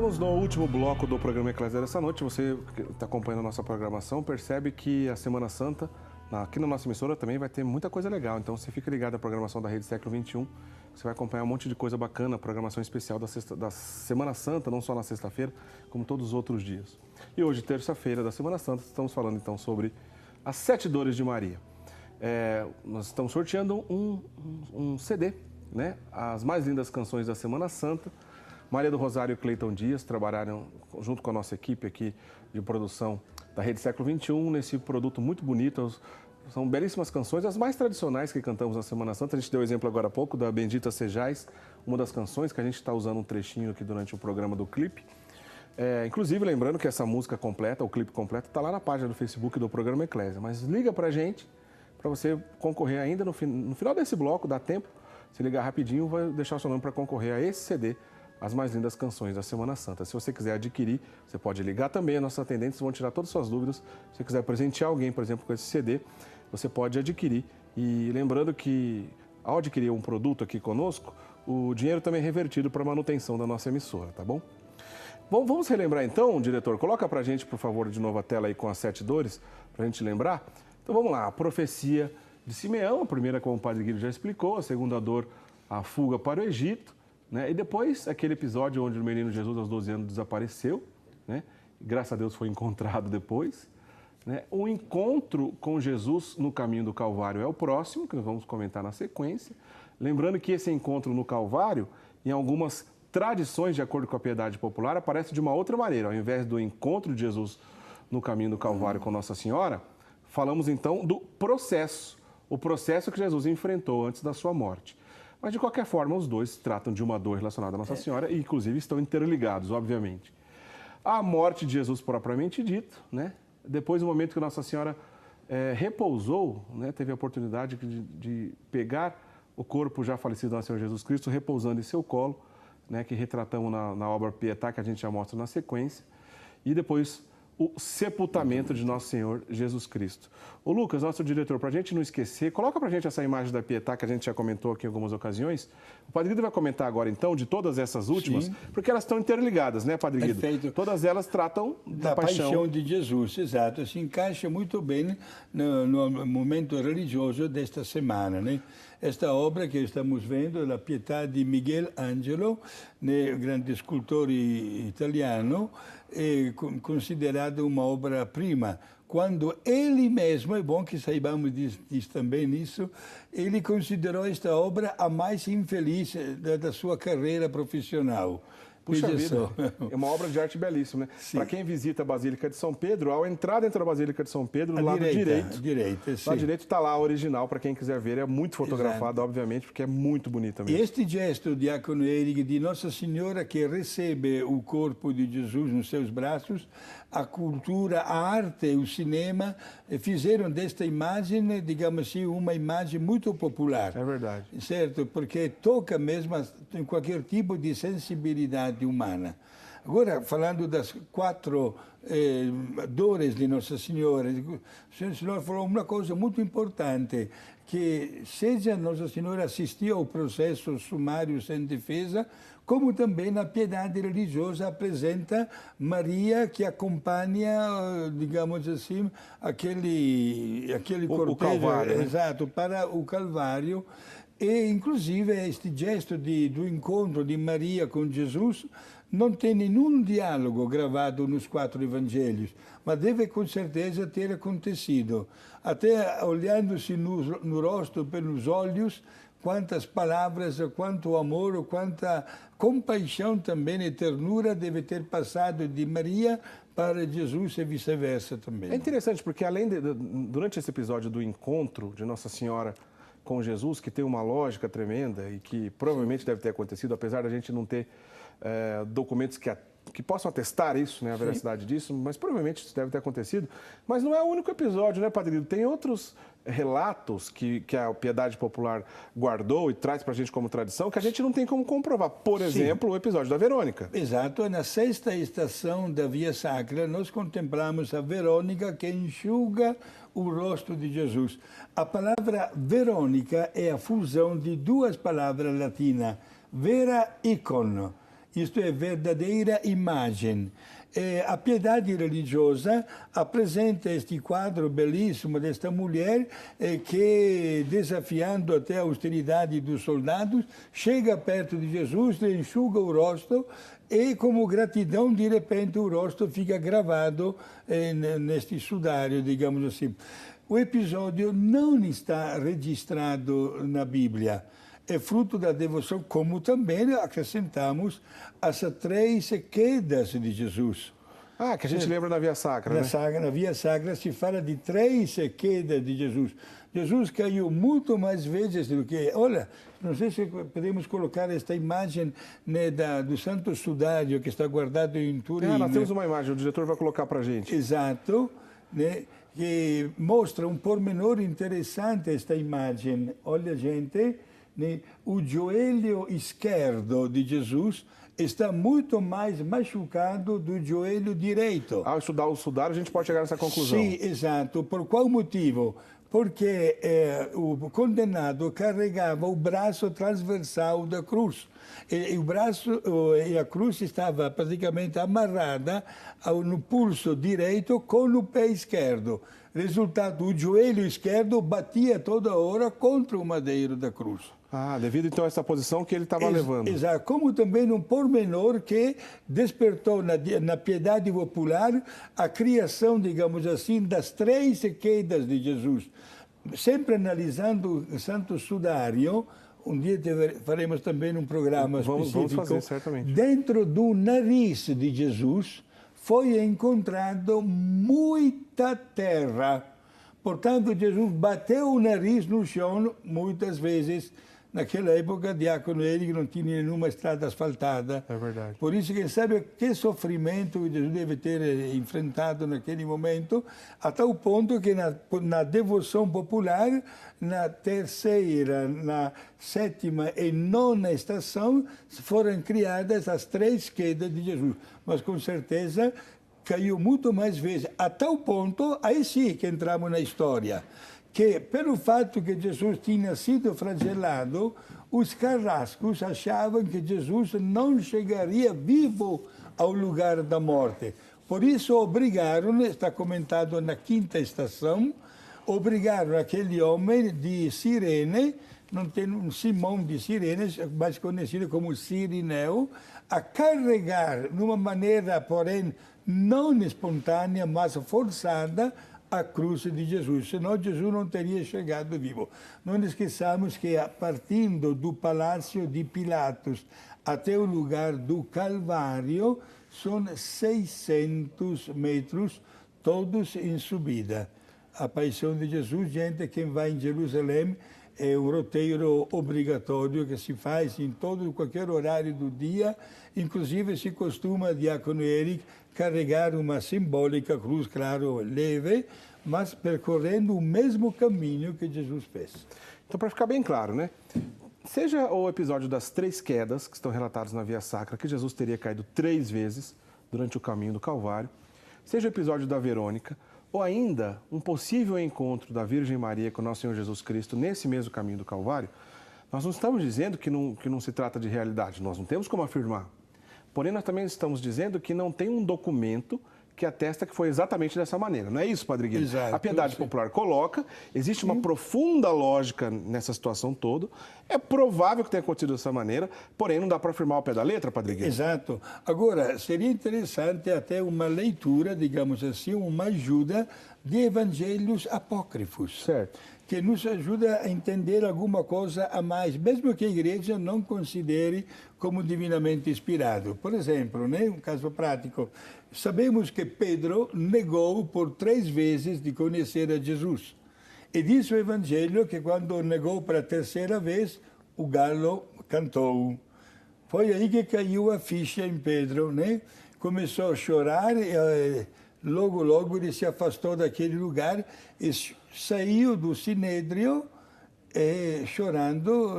Estamos no último bloco do programa Eclésia dessa noite. Você que está acompanhando a nossa programação percebe que a Semana Santa, aqui na nossa emissora, também vai ter muita coisa legal. Então você fica ligado à programação da Rede Século XXI. Você vai acompanhar um monte de coisa bacana, programação especial da Semana Santa, não só na sexta-feira, como todos os outros dias. E hoje, terça-feira da Semana Santa, estamos falando então sobre as 7 dores de Maria. Nós estamos sorteando um CD, né? As mais lindas canções da Semana Santa. Maria do Rosário e Cleiton Dias trabalharam junto com a nossa equipe aqui de produção da Rede Século XXI nesse produto muito bonito. São belíssimas canções, as mais tradicionais que cantamos na Semana Santa. A gente deu exemplo agora há pouco da Bendita Sejais, uma das canções que a gente está usando um trechinho aqui durante o programa do clipe. Inclusive, lembrando que essa música completa, o clipe completo, está lá na página do Facebook do programa Eclésia. Mas liga para a gente, para você concorrer ainda no final desse bloco, dá tempo. Se ligar rapidinho, vai deixar o seu nome para concorrer a esse CD, As Mais Lindas Canções da Semana Santa. Se você quiser adquirir, você pode ligar também, nossos atendentes vão tirar todas as suas dúvidas. Se você quiser presentear alguém, por exemplo, com esse CD, você pode adquirir. E lembrando que, ao adquirir um produto aqui conosco, o dinheiro também é revertido para a manutenção da nossa emissora, tá bom? Bom, vamos relembrar então, diretor? Coloca pra gente, por favor, de novo a tela aí com as 7 dores, pra gente lembrar. Então vamos lá, a profecia de Simeão, a primeira, como o Padre Guido já explicou, a segunda dor, a fuga para o Egito, né? E depois aquele episódio onde o menino Jesus aos 12 anos desapareceu, né? E, graças a Deus foi encontrado depois, né? O encontro com Jesus no caminho do Calvário é o próximo, que nós vamos comentar na sequência. Lembrando que esse encontro no Calvário, em algumas tradições, de acordo com a piedade popular, aparece de uma outra maneira. Ao invés do encontro de Jesus no caminho do Calvário com Nossa Senhora, falamos então do processo, o processo que Jesus enfrentou antes da sua morte. Mas, de qualquer forma, os dois tratam de uma dor relacionada a Nossa Senhora e, inclusive, estão interligados, obviamente. A morte de Jesus, propriamente dito, né? Depois do momento que Nossa Senhora repousou, né? Teve a oportunidade de pegar o corpo já falecido do nosso Senhor Jesus Cristo, repousando em seu colo, né? Que retratamos na obra Pietà, que a gente já mostra na sequência. E depois o sepultamento de Nosso Senhor Jesus Cristo. O Lucas, nosso diretor, para a gente não esquecer, coloca para a gente essa imagem da Pietà que a gente já comentou aqui em algumas ocasiões. O Padre Guido vai comentar agora, então, de todas essas últimas, sim, porque elas estão interligadas, né, Padre Guido? Perfeito. Todas elas tratam da paixão de Jesus, exato. Se encaixa muito bem no momento religioso desta semana, né? Esta obra que estamos vendo, La Pietà di Miguel Angelo, né, grande scultore italiano, é considerada uma obra-prima. Quando ele mesmo, é bom que saibamos disso também isso, ele considerou esta obra a mais infeliz da sua carreira profissional. Puxa vida, é uma obra de arte belíssima, né? Para quem visita a Basílica de São Pedro, ao entrar dentro da Basílica de São Pedro, do lado direito. Lado direito está lá a original, para quem quiser ver. É muito fotografado, obviamente, porque é muito bonita mesmo. E este gesto, Diácono Eric, de Nossa Senhora que recebe o corpo de Jesus nos seus braços, a cultura, a arte, o cinema fizeram desta imagem, digamos assim, uma imagem muito popular. É verdade. Certo? Porque toca mesmo em qualquer tipo de sensibilidade humana. Agora, falando das 4 dores de Nossa Senhora, o Senhor falou uma coisa muito importante, que seja Nossa Senhora assistia ao processo sumário sem defesa, como também na piedade religiosa apresenta Maria que acompanha, digamos assim, aquele cortejo, Calvário, né? Exato, para o Calvário. E, inclusive, este gesto do encontro de Maria com Jesus não tem nenhum diálogo gravado nos 4 evangelhos, mas deve com certeza ter acontecido. Até olhando-se no rosto, pelos olhos, quantas palavras, quanto amor, quanta compaixão também e ternura deve ter passado de Maria para Jesus e vice-versa também. É interessante porque, durante esse episódio do encontro de Nossa Senhora com Jesus, que tem uma lógica tremenda e que provavelmente deve ter acontecido, apesar da gente não ter documentos que possam atestar isso, né, a veracidade disso, mas provavelmente isso deve ter acontecido. Mas não é o único episódio, né, Padre Guido? Tem outros relatos que a piedade popular guardou e traz para a gente como tradição que a gente não tem como comprovar. Por exemplo, o episódio da Verônica. Exato. Na 6ª estação da Via Sacra, nós contemplamos a Verônica que enxuga o rosto de Jesus. A palavra Verônica é a fusão de 2 palavras latinas, vera e con. isto é, verdadeira imagem. A piedade religiosa apresenta este quadro belíssimo desta mulher que, desafiando até a austeridade dos soldados, chega perto de Jesus, lhe enxuga o rosto e, como gratidão, de repente o rosto fica gravado neste sudário, digamos assim. O episódio não está registrado na Bíblia. É fruto da devoção, como também acrescentamos as 3 quedas de Jesus. Ah, que a gente lembra na Via Sacra, né? Na Via Sacra se fala de 3 quedas de Jesus. Jesus caiu muito mais vezes do que... Olha, não sei se podemos colocar esta imagem, né, do Santo Sudário que está guardado em Turim. Nós temos uma imagem, o diretor vai colocar para a gente. Exato, né, que mostra um pormenor interessante esta imagem. Olha, gente... O joelho esquerdo de Jesus está muito mais machucado do joelho direito. Ao estudar o sudário, a gente pode chegar a essa conclusão. Sim, exato. Por qual motivo? Porque o condenado carregava o braço transversal da cruz. E a cruz estava praticamente amarrada no pulso direito com o pé esquerdo. Resultado, o joelho esquerdo batia toda hora contra o madeiro da cruz. Ah, devido então a essa posição que ele estava levando. Exato, como também um pormenor que despertou na piedade popular a criação, digamos assim, das 3 quedas de Jesus. Sempre analisando o Santo Sudário, um dia faremos também um programa específico. Vamos fazer, certamente. Dentro do nariz de Jesus foi encontrado muita terra. Portanto, Jesus bateu o nariz no chão muitas vezes. Naquela época, Diácono Eric não tinha nenhuma estrada asfaltada. É verdade. Por isso, quem sabe que sofrimento Jesus deve ter enfrentado naquele momento, a tal ponto que na devoção popular, na 3ª, na 7ª e 9ª estação, foram criadas as 3 quedas de Jesus. Mas, com certeza, caiu muito mais vezes. A tal ponto, aí sim que entramos na história, que pelo fato que Jesus tinha sido flagelado, os carrascos achavam que Jesus não chegaria vivo ao lugar da morte. Por isso obrigaram, está comentado na 5ª estação, obrigaram aquele homem de Cirene, não tem um Simão de Cirene, mais conhecido como Cirineu, a carregar, de uma maneira, porém, não espontânea, mas forçada, a cruz de Jesus, senão Jesus não teria chegado vivo. Não esqueçamos que, partindo do palácio de Pilatos até o lugar do Calvário, são 600 metros, todos em subida. A paixão de Jesus, gente, quem vai em Jerusalém, é um roteiro obrigatório que se faz em qualquer horário do dia. Inclusive, se costuma, Diácono Eric, carregar uma simbólica cruz, claro, leve, mas percorrendo o mesmo caminho que Jesus fez. Então, para ficar bem claro, né? Seja o episódio das 3 quedas que estão relatados na Via Sacra, que Jesus teria caído 3 vezes durante o caminho do Calvário, seja o episódio da Verônica, ou ainda um possível encontro da Virgem Maria com o nosso Senhor Jesus Cristo nesse mesmo caminho do Calvário, nós não estamos dizendo que não se trata de realidade, nós não temos como afirmar. Porém, nós também estamos dizendo que não tem um documento que atesta que foi exatamente dessa maneira. Não é isso, Padre Guilherme? Exato, a piedade popular coloca, existe uma profunda lógica nessa situação toda, é provável que tenha acontecido dessa maneira, porém não dá para afirmar ao pé da letra, Padre Guilherme. Exato. Agora, seria interessante até uma leitura, digamos assim, uma ajuda de evangelhos apócrifos. Certo. Que nos ajuda a entender alguma coisa a mais, mesmo que a igreja não considere como divinamente inspirado. Por exemplo, né, um caso prático, sabemos que Pedro negou por 3 vezes de conhecer a Jesus. E diz o Evangelho que quando negou para a 3ª vez, o galo cantou. Foi aí que caiu a ficha em Pedro, né? Começou a chorar e logo ele se afastou daquele lugar e saiu do Sinédrio chorando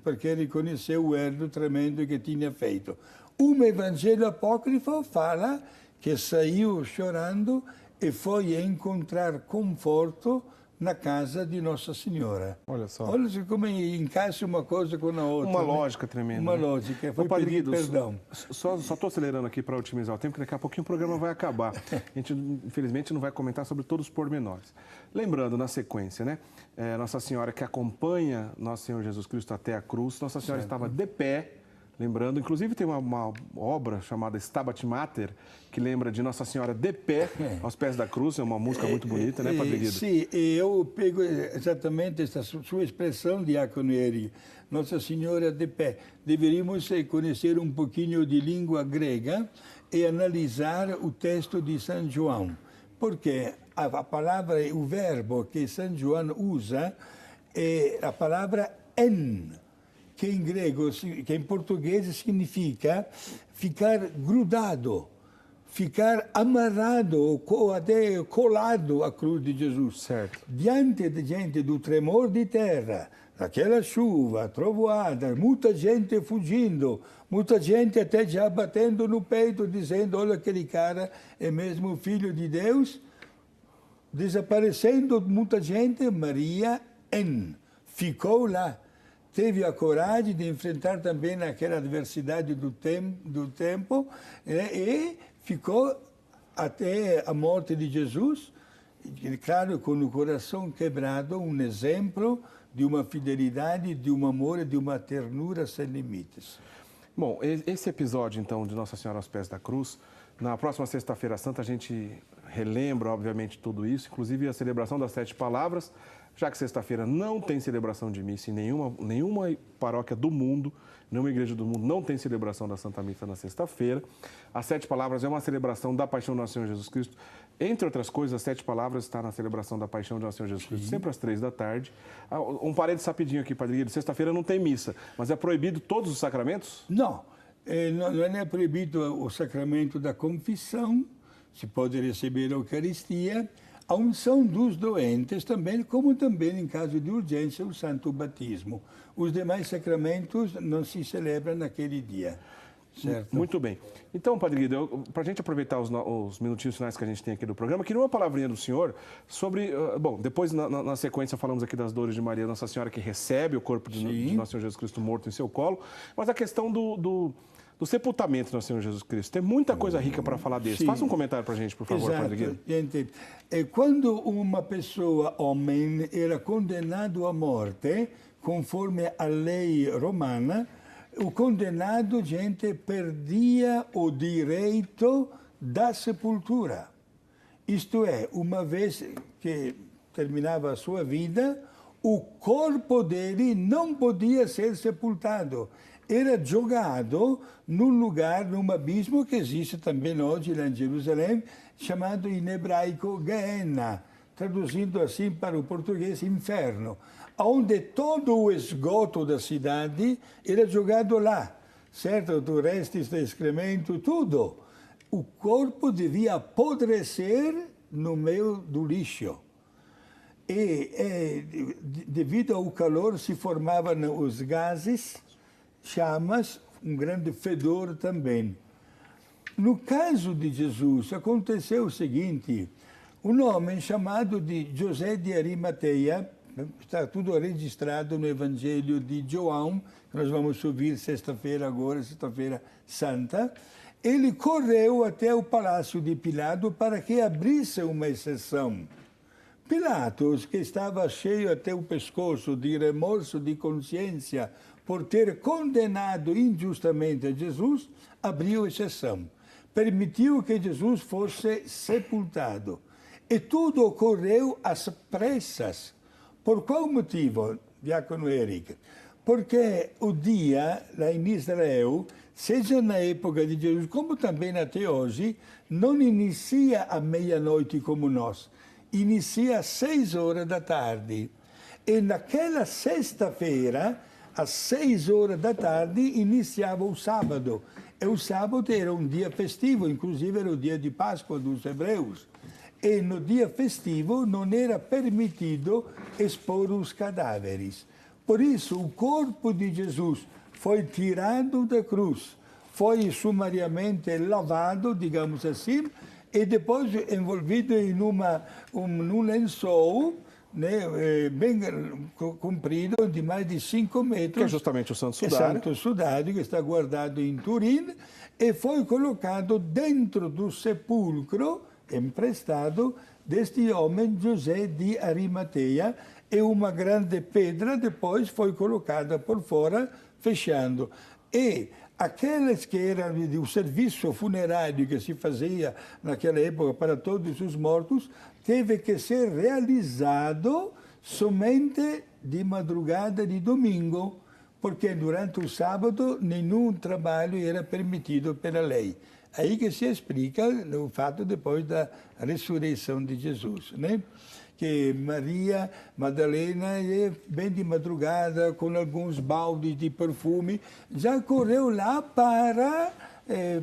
porque ele conheceu o erro tremendo que tinha feito. Um evangelho apócrifo fala que saiu chorando e foi encontrar conforto na casa de Nossa Senhora. Olha só. Olha como encaixa uma coisa com a outra. Uma lógica tremenda. Uma né? lógica. Foi Ô, Padre pedir Guido, perdão. Só estou acelerando aqui para otimizar o tempo, porque daqui a pouquinho o programa vai acabar. A gente, infelizmente, não vai comentar sobre todos os pormenores. Lembrando, na sequência, né? Nossa Senhora que acompanha Nosso Senhor Jesus Cristo até a cruz. Nossa Senhora estava de pé. Lembrando, inclusive tem uma obra chamada Stabat Mater, que lembra de Nossa Senhora de pé, aos pés da cruz. É uma música muito bonita, né, Padre Guido? Sim, eu pego exatamente essa sua expressão, Diácono Eri, Nossa Senhora de pé. Deveríamos conhecer um pouquinho de língua grega e analisar o texto de São João, porque a palavra, o verbo que São João usa é a palavra en, que em grego, que em português significa ficar grudado, ficar amarrado ou até colado à cruz de Jesus. Certo. Diante de gente do tremor de terra, daquela chuva, trovoada, muita gente fugindo, muita gente até já batendo no peito, dizendo, olha, aquele cara é mesmo filho de Deus. Desaparecendo muita gente, Maria ficou lá. Teve a coragem de enfrentar também aquela adversidade do tempo e ficou até a morte de Jesus, claro, com o coração quebrado, um exemplo de uma fidelidade, de um amor e de uma ternura sem limites. Bom, esse episódio, então, de Nossa Senhora aos pés da cruz, na próxima Sexta-feira Santa a gente relembra, obviamente, tudo isso, inclusive a celebração das 7 palavras, já que sexta-feira não tem celebração de missa em nenhuma paróquia do mundo, nenhuma igreja do mundo não tem celebração da Santa Missa na sexta-feira. As 7 palavras é uma celebração da paixão do Nosso Senhor Jesus Cristo. Entre outras coisas, as 7 palavras está na celebração da paixão do Nosso Senhor Jesus Cristo, sempre às 3 da tarde. Um parênteses rapidinho aqui, Padre Guido. Sexta-feira não tem missa, mas é proibido todos os sacramentos? Não, não é proibido o sacramento da confissão, se pode receber a Eucaristia, a unção dos doentes também, como também, em caso de urgência, o Santo Batismo. Os demais sacramentos não se celebram naquele dia. Certo? Muito bem. Então, Padre Guido, para a gente aproveitar os minutinhos finais que a gente tem aqui do programa, queria uma palavrinha do senhor sobre... bom, depois, na sequência, falamos aqui das dores de Maria, Nossa Senhora que recebe o corpo de Nosso Senhor Jesus Cristo morto em seu colo, mas a questão do sepultamento do Nosso Senhor Jesus Cristo. Tem muita coisa rica para falar desse. Faça um comentário para a gente, por favor, Exato. Padre Guido. Gente, quando uma pessoa, homem, era condenado à morte, conforme a lei romana, o condenado, gente, perdia o direito da sepultura. Isto é, uma vez que terminava a sua vida, o corpo dele não podia ser sepultado. Era jogado num lugar, num abismo que existe também hoje lá em Jerusalém, chamado em hebraico Gehenna, traduzindo assim para o português, inferno, onde todo o esgoto da cidade era jogado lá, certo? Do restos de excremento, tudo. O corpo devia apodrecer no meio do lixo. E devido ao calor se formavam os gases, chamas, um grande fedor também. No caso de Jesus, aconteceu o seguinte: um homem chamado de José de Arimateia, está tudo registrado no Evangelho de João, que nós vamos ouvir sexta-feira agora, sexta-feira santa, ele correu até o palácio de Pilato para que abrisse uma exceção. Pilatos, que estava cheio até o pescoço de remorso de consciência por ter condenado injustamente a Jesus, abriu exceção. Permitiu que Jesus fosse sepultado. E tudo ocorreu às pressas. Por qual motivo, Diácono Eric? Porque o dia, lá em Israel, seja na época de Jesus, como também até hoje, não inicia à meia-noite como nós. Inicia às 6 horas da tarde. E naquela sexta-feira, às 6 horas da tarde, iniciava o sábado. E o sábado era um dia festivo, inclusive era o dia de Páscoa dos hebreus. E no dia festivo não era permitido expor os cadáveres. Por isso, o corpo de Jesus foi tirado da cruz, foi sumariamente lavado, digamos assim, e depois envolvido em num lençol né, bem comprido, de mais de 5 metros. Que é justamente o Santo Sudário. É Santo Sudário, que está guardado em Turim, e foi colocado dentro do sepulcro, emprestado, deste homem José de Arimateia, e uma grande pedra depois foi colocada por fora, fechando. E aqueles que eram do serviço funerário que se fazia naquela época para todos os mortos, teve que ser realizado somente de madrugada de domingo, porque durante o sábado nenhum trabalho era permitido pela lei. Aí que se explica o fato depois da ressurreição de Jesus, né? Que Maria Madalena, bem de madrugada, com alguns baldes de perfume, já correu lá para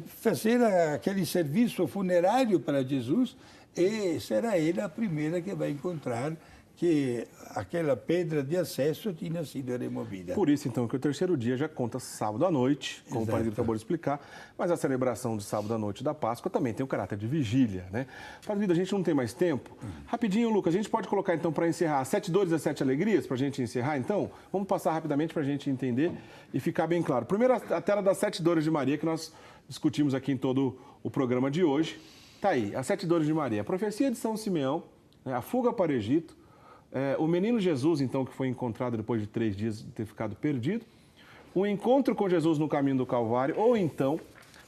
fazer aquele serviço funerário para Jesus, e será ela a primeira que vai encontrar que aquela pedra de acesso tinha sido removida. Por isso, então, que o terceiro dia já conta sábado à noite, como o padre acabou de explicar, mas a celebração de sábado à noite da Páscoa também tem o caráter de vigília, né? Padre, a gente não tem mais tempo. Rapidinho, Lucas, a gente pode colocar, então, para encerrar, 7 dores e 7 alegrias, para a gente encerrar, então? Vamos passar rapidamente para a gente entender e ficar bem claro. Primeiro, a tela das 7 dores de Maria, que nós discutimos aqui em todo o programa de hoje. Tá aí, as 7 dores de Maria. A profecia de São Simeão, né, a fuga para o Egito, o menino Jesus, então, que foi encontrado depois de 3 dias de ter ficado perdido, o encontro com Jesus no caminho do Calvário, ou então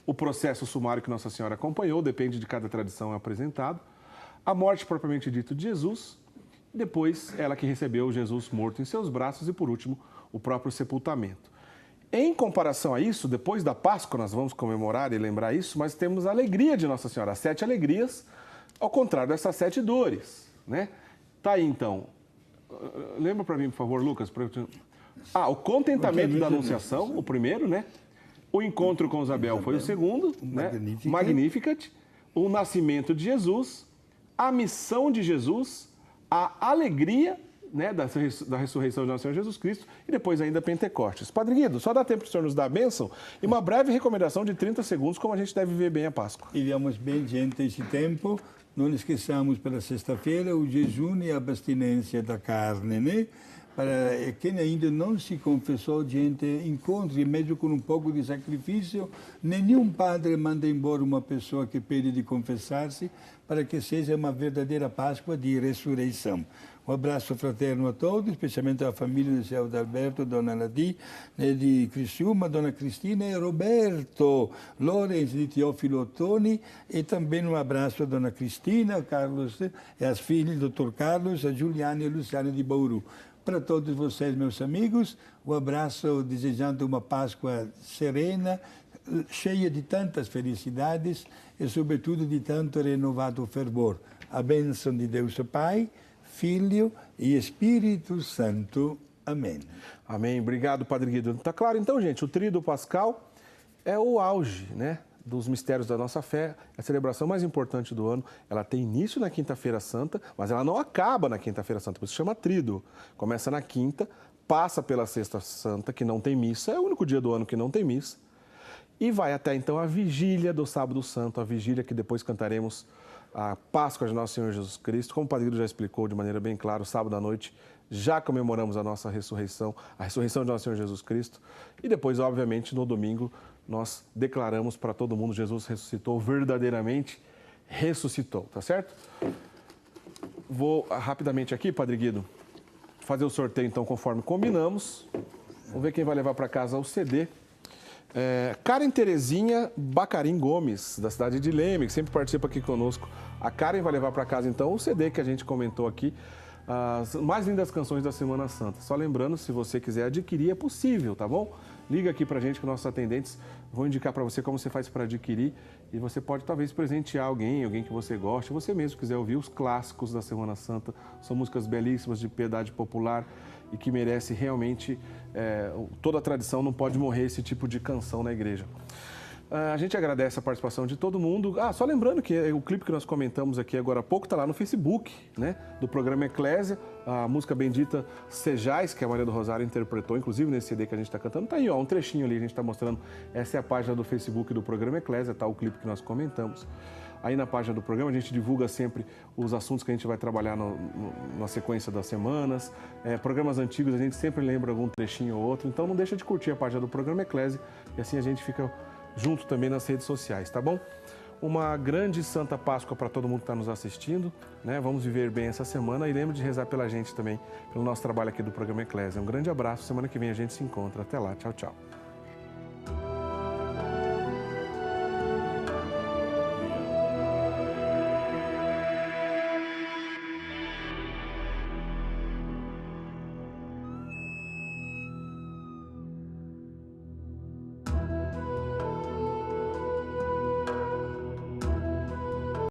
o processo sumário que Nossa Senhora acompanhou, depende de cada tradição apresentado, a morte propriamente dita de Jesus, depois ela que recebeu Jesus morto em seus braços e, por último, o próprio sepultamento. Em comparação a isso, depois da Páscoa, nós vamos comemorar e lembrar isso, mas temos a alegria de Nossa Senhora, as 7 alegrias, ao contrário dessas 7 dores, né? Tá aí, então. Lembra para mim, por favor, Lucas? O contentamento da Anunciação, o primeiro, né? O encontro com Isabel foi o segundo, né? Magnificat. O nascimento de Jesus, a missão de Jesus, a alegria, né, da ressurreição de nosso Senhor Jesus Cristo e depois ainda Pentecostes. Padre Guido, só dá tempo para o senhor nos dar a bênção e uma breve recomendação de 30 segundos como a gente deve viver bem a Páscoa. Viviamos bem diante desse tempo. Não esqueçamos para sexta-feira o jejum e a abstinência da carne, né? Para quem ainda não se confessou, gente, encontre, mesmo com um pouco de sacrifício, nenhum padre manda embora uma pessoa que pede de confessar-se, para que seja uma verdadeira Páscoa de ressurreição. Um abraço fraterno a todos, especialmente à família do Céu de Alberto, Dona Ladi, de Criciúma, Dona Cristina e Roberto, Lorenz de Teófilo Ottoni, e também um abraço a Dona Cristina, Carlos, e as filhas, Dr. Carlos, a Juliana e a Luciana de Bauru. Para todos vocês, meus amigos, um abraço desejando uma Páscoa serena, cheia de tantas felicidades e, sobretudo, de tanto renovado fervor. A bênção de Deus, o Pai, Filho e Espírito Santo. Amém. Amém. Obrigado, Padre Guido. Está claro, então, gente, o Tríduo Pascal é o auge, né, dos mistérios da nossa fé, a celebração mais importante do ano. Ela tem início na Quinta-feira Santa, mas ela não acaba na Quinta-feira Santa, por isso se chama Tríduo. Começa na quinta, passa pela Sexta Santa, que não tem missa, é o único dia do ano que não tem missa, e vai até então a vigília do Sábado Santo, a vigília que depois cantaremos a Páscoa de Nosso Senhor Jesus Cristo. Como o Padre Guido já explicou de maneira bem clara, sábado à noite já comemoramos a nossa ressurreição, a ressurreição de Nosso Senhor Jesus Cristo. E depois, obviamente, no domingo, nós declaramos para todo mundo: Jesus ressuscitou, verdadeiramente ressuscitou, tá certo? Vou rapidamente aqui, Padre Guido, fazer o sorteio, então, conforme combinamos. Vamos ver quem vai levar para casa o CD. Karen Terezinha Bacarim Gomes, da cidade de Leme, que sempre participa aqui conosco. A Karen vai levar para casa, então, o CD que a gente comentou aqui, as mais lindas canções da Semana Santa. Só lembrando, se você quiser adquirir, é possível, tá bom? Liga aqui pra gente, que nossos atendentes vão indicar para você como você faz para adquirir, e você pode talvez presentear alguém que você goste, você mesmo quiser ouvir os clássicos da Semana Santa. São músicas belíssimas, de piedade popular, e que merece realmente, toda a tradição, não pode morrer esse tipo de canção na igreja. A gente agradece a participação de todo mundo. Só lembrando que o clipe que nós comentamos aqui agora há pouco está lá no Facebook, né, do programa Eclésia. A música bendita Sejais, que a Maria do Rosário interpretou, inclusive nesse CD que a gente está cantando. Está aí, ó, um trechinho ali, a gente está mostrando. Essa é a página do Facebook do programa Eclésia, tá o clipe que nós comentamos. aí na página do programa. A gente divulga sempre os assuntos que a gente vai trabalhar na sequência das semanas. Programas antigos, a gente sempre lembra algum trechinho ou outro. Então não deixa de curtir a página do programa Eclésia e assim a gente fica junto também nas redes sociais, tá bom? Uma grande Santa Páscoa para todo mundo que está nos assistindo, né? Vamos viver bem essa semana e lembre de rezar pela gente também, pelo nosso trabalho aqui do programa Eclésia. Um grande abraço, semana que vem a gente se encontra. Até lá, tchau, tchau.